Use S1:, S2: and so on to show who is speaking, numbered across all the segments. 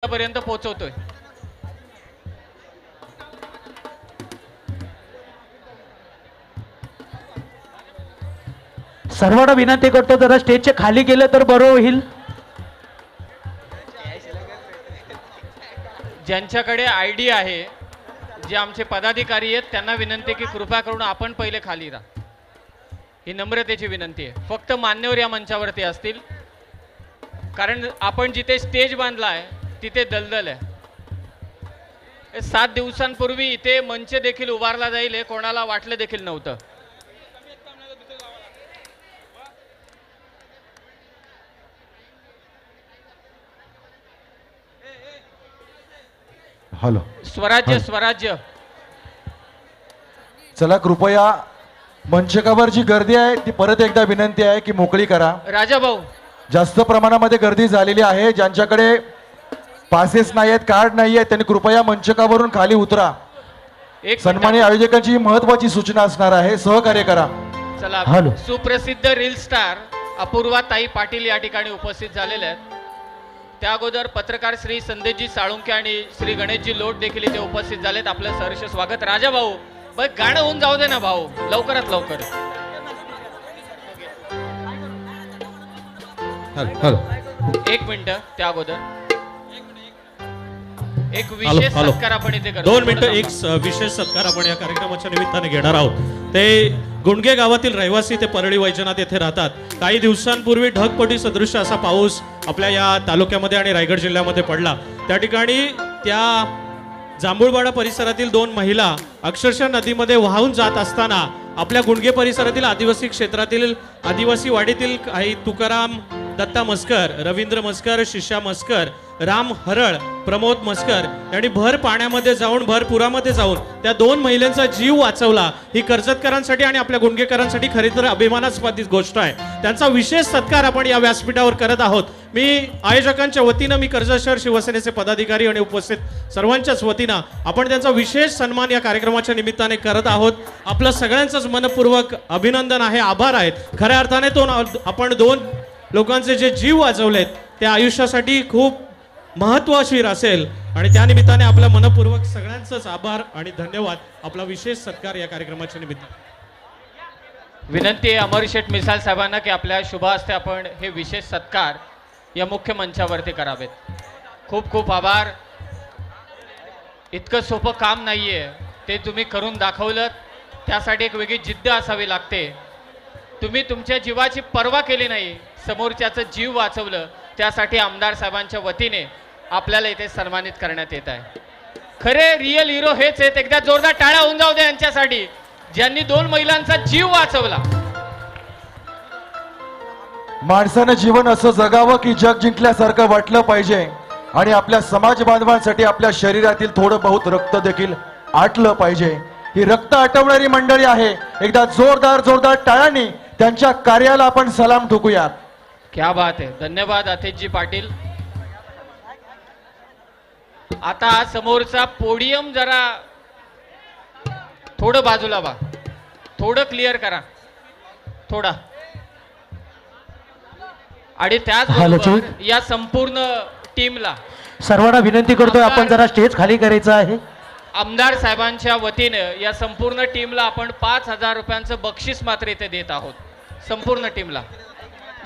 S1: पर्यंत पोहोचवतोय।
S2: सर्वांना विनंती करतो जरा स्टेजच्या खाली गेले तर बरं होईल।
S1: ज्यांच्याकडे आयडी आहे, जे आमचे पदाधिकारी आहेत, त्यांना विनंती की कृपा करून आपण पहिले खाली राहा। ही नम्रतेची विनंती आहे। फक्त मान्यवर या मंचावरती असतील, कारण आपण जिथे स्टेज बांधला आहे तिथे दलदल आहे। 7 दिवसांपूर्वी इथे मंच देखील उभारला जाईल हे कोणाला वाटलं देखील नव्हतं।
S3: हॅलो
S1: स्वराज्य स्वराज्य
S3: चला कृपया मंचकावर जी गर्दी आहे ती परत एकदा विनंती आहे की मोकळी करा।
S1: राजा भाऊ,
S3: जास्त प्रमाणामध्ये गर्दी झालेली आहे। ज्यांच्याकडे पासेस नाही आहेत, कार्ड नाही आहेत, त्यांनी कृपया मंचकावरून खाली उतरा। सन्माननीय आयोजकांची महत्त्वाची सूचना असणार आहे, सहकार्य करा।
S1: चला, सुप्रसिद्ध रील स्टार अपूर्वा ताई पाटील या ठिकाणी उपस्थित झालेले आहेत। त्या अगोदर पत्रकार श्री संदेशजी साळुंके आणि श्री गणेशजी लोट देखील इथे उपस्थित झालेत। आपलं सहर्ष स्वागत। राजा भाऊ, बघ गाणं होऊन जाऊ दे ना भाऊ, लवकरात लवकर। एक मिनिट, त्या अगोदर एक विशेष सत्कार आपण इथे करतो।
S4: 2 मिनिटं एक विशेष सत्कार आपण या कार्यक्रमाच्या निमित्ताने घेणार आहोत। ते गुंडगे गावातील रहिवासी ते परळी वैजनाथ येथे राहतात। काही दिवसांपूर्वी ढगपटी सदृश असा पाऊस आपल्या या तालुक्यामध्ये आणि रायगड जिल्ह्यामध्ये पडला। त्या ठिकाणी त्या जांभूळवाडा परिसरातील 2 महिला अक्षरशः नदीमध्ये वाहून जात असताना आपल्या गुंडगे परिसरातील आदिवासी क्षेत्रातील आदिवासी वाडीतील काही तुकाराम दत्ता मस्कर, रवींद्र मस्कर, शिष्या मस्कर, राम हरळ, प्रमोद मस्कर यांनी भर पाण्यामध्ये जाऊन, भर पुरामध्ये जाऊन त्या 2 महिलांचा जीव वाचवला। ही कर्जतकरांसाठी आणि आपल्या गुंडगेकरांसाठी खरी तर अभिमानास्पद गोष्ट आहे। त्यांचा विशेष सत्कार आपण या व्यासपीठावर करत आहोत। मी आयोजकांच्या वतीनं, मी कर्जत शहर शिवसेनेचे पदाधिकारी आणि उपस्थित सर्वांच्याच वतीनं आपण त्यांचा विशेष सन्मान या कार्यक्रमाच्या निमित्ताने करत आहोत। आपलं सगळ्यांचंच मनपूर्वक अभिनंदन आहे, आभार आहेत। खऱ्या अर्थाने आपण 2 लोकांचे जे जीव वाचवलेत ते आयुष्यासाठी खूप महत्त्वशीर असेल आणि त्यानिमित्ताने आपल्या मनपूर्वक सगळ्यांचंच आभार आणि धन्यवाद। आपला विशेष सत्कार या कार्यक्रमाच्या निमित्ताने
S1: विनंती आहे अमर शेठ मिसाल साहेबांना की आपल्या शुभ हस्ते आपण हे विशेष सत्कार या मुख्य मंचावरती करावेत। खूप खूप आभार। इतकं सोपं काम नाहीये, ते तुम्ही करून दाखवलं। त्यासाठी एक वेगळी जिद्द असावी लागते। तुम्ही तुमच्या जीवाची पर्वा केली नाही, समोरच्याचं जीव वाचवलं। त्यासाठी आमदार साहेबांच्या वतीने आपल्याला इथे सन्मानित करण्यात येत आहे। खरे रिअल हिरो हेच आहेत। एकदा जोरदार टाळ्या होऊन जाऊ दे यांच्यासाठी, ज्यांनी 2 महिलांचा जीव वाचवला।
S3: माणसानं जीवन असं जगावं की जग जिंकल्यासारखं वाटलं पाहिजे आणि आपल्या समाज बांधवांसाठी आपल्या शरीरातील थोडं बहुत रक्त देखील आटलं पाहिजे। ही रक्त आटवणारी मंडळी आहे। एकदा जोरदार जोरदार टाळ्यांनी त्यांच्या कार्याला आपण सलाम ठोकूयात।
S1: क्या बात है, धन्यवाद अतिशजी पाटील। आता समोरचा पोडियम जरा थोडं बाजूला व्हा, थोडं क्लिअर करा, थोडा। आणि त्याचबरोबर या संपूर्ण टीमला
S2: सर्वांना विनंती करतोय आपण जरा स्टेज खाली करायचं आहे।
S1: आमदार साहेबांच्या वतीने या संपूर्ण टीमला आपण 5000 रुपयांचं बक्षीस मात्र इथे देत आहोत। संपूर्ण टीमला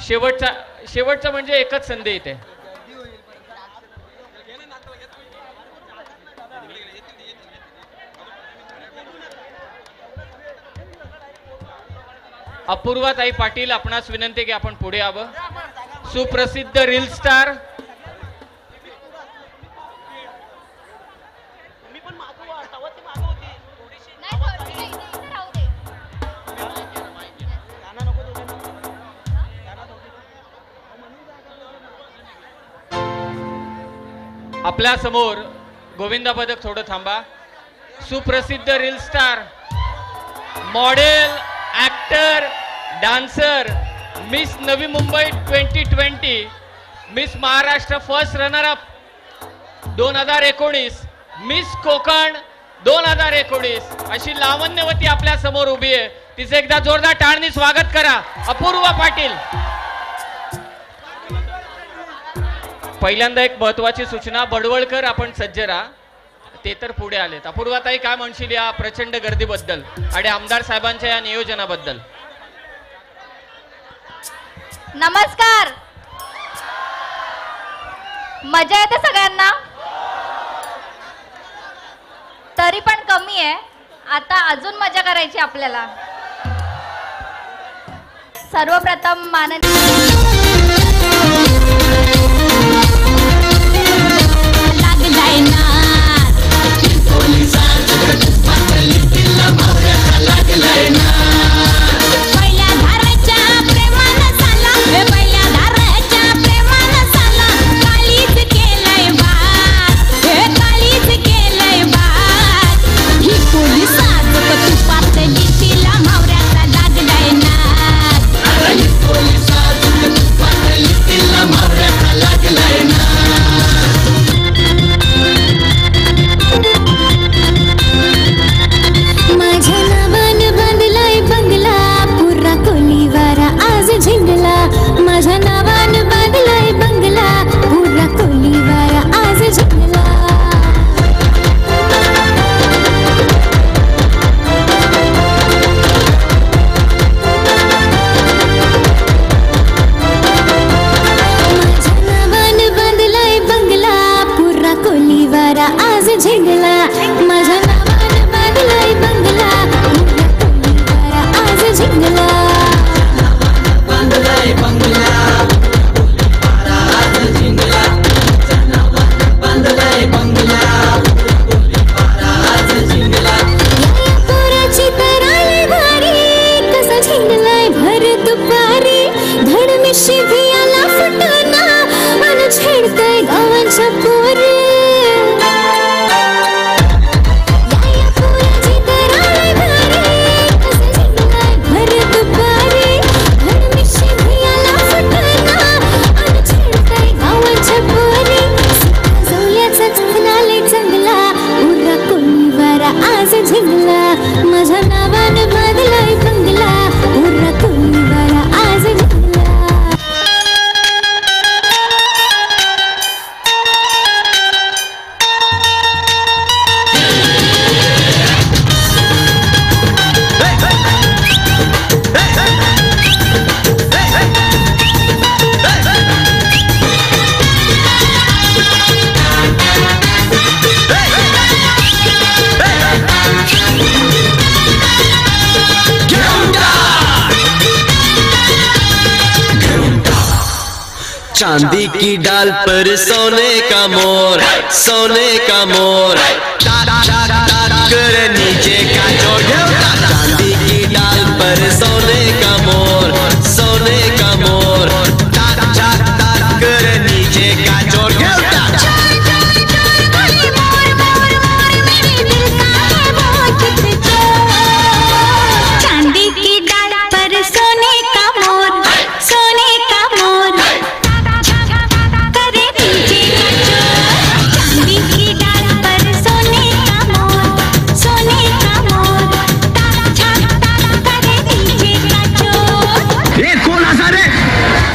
S1: शेवटचा म्हणजे एकच संधी इथे। अपूर्वा ताई पाटील, आपणास विनंती की आपण पुढे यावं। सुप्रसिद्ध रील स्टार आपल्या समोर गोविंदा पदक, थोडं थांबा। सुप्रसिद्ध reel star, model, actor, dancer, miss Navi Mumbai 2020, miss Maharashtra first runner up 2019, miss Konkan 2019 अशी लावण्यवती आपल्या समोर उभी आहे। तिचे एकदा जोरदार टाळ्यांनी स्वागत करा, अपूर्वा पाटील। पहिल्यांदा एक महत्वाची सूचना, बडवळकर आपण सज्ज राहा, ते तर पुढे आलेत. अपूर्वाताई काय म्हणशील या प्रचंड गर्दीबद्दल आणि आमदार साहेबांच्या या नियोजनाबद्दल?
S5: नमस्कार. मजा येते सगळ्यांना? तरी पण कमी आहे, आता अजून मजा करायची आपल्याला. सर्वप्रथम
S6: चांदी की डाल पर सोने का मोर, सोने का मोर कर नीचे का जोड़। चांदी की डाल पर सोने का मोर, सोने का मोर कर नीचे का जोड़।
S7: चांदी की डाल पर सोने का मोर, सोने का मोर करे नीचे का जोर। चांदी की डाल पर सोने का मोर, सोने का मोर करे नीचे का जोर।
S6: ये कौन आसा रे?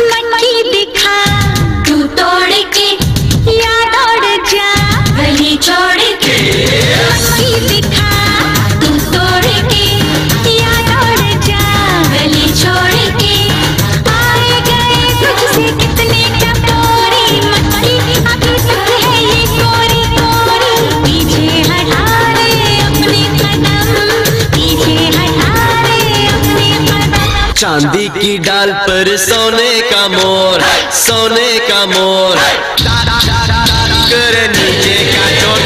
S7: मटकी दिखा तू तोड़ के या दौड़ जा गली छोड़ के। मटकी दिखा तू तोड़ के या दौड़ जा गली छोड़ के। आए गए तुझसे कितने टपोरी, मटकी अभी तक है ये कोरी कोरी। पीछे हटा रे अपने कदम, पीछे हटा रे अपने कदम।
S6: चांदी की डाल पर सोने का मोर, सोने का मोर कर नीचे का जोड़।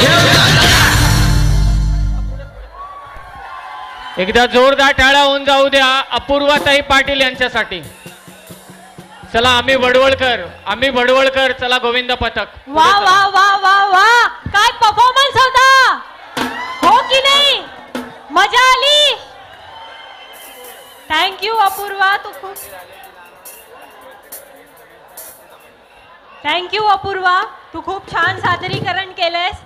S1: एकदा जोरदार टाळ्या होऊन जाऊ द्या अपूर्वाताई पाटील यांच्यासाठी. चला आम्ही वडवळकर, चला गोविंद पथक.
S8: वा वा वा वा वा, काय परफॉर्मन्स होता, हो की नाही? मजा आली. थँक्यू अपूर्वा, तू खूप थँक्यू अपूर्वा, तू खूप छान सादरीकरण केलंस.